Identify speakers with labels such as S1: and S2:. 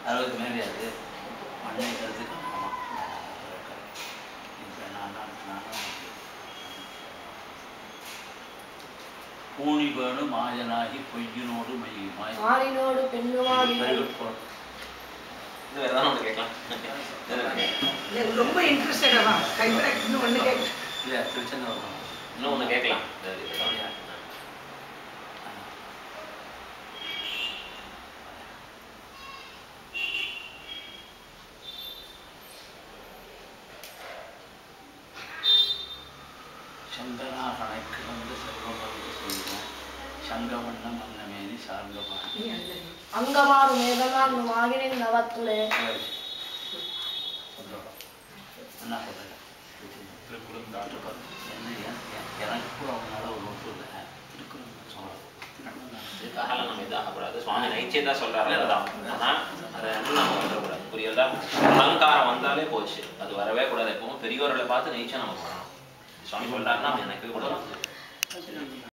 S1: அளவுக்கு மேலே அது மண்ணை கருத்துக்கு ஆமாம். இப்போ நானும் பூணி வேணு மாயனாகி பொய்யினோடு மையுமாய்
S2: மாறினோடு பெண்ணுமாடி
S3: ரொம்ப இன்ட்ரெஸ்டடா இன்னும் ஒண்ணு கேட்க
S1: இல்லை திருச்செந்தூர்
S4: இன்னும் ஒன்று கேட்கலாம்.
S1: சங்கராகனை கிடந்து செல்வமருந்து சொல்லுவேன் சங்கவண்ணம் அன்னமேனி சார்ந்தவான்
S2: அங்கமாறு மேகனான் மாகினின் நவத்துளே
S1: என்ன சொல்கிறேன் எனக்கு கூட அவங்களால ஒரு நோட்டு இல்லை
S4: இதுக்காக நம்ம இதாகக்கூடாது. சுவாமி நைச்சேதா சொல்றாரு அதுதான். ஆனால் அதை நம்ம வந்துடக்கூடாது. புரியுதா? அலங்காரம் வந்தாலே போச்சு, அது வரவே கூடாது. எப்பவும் பெரியவர்களை பார்த்து நைச்சா நம்ம பண்ணணும். சுவாமி சொல்றாருன்னா நம்ம நினைக்கவே கூடாது.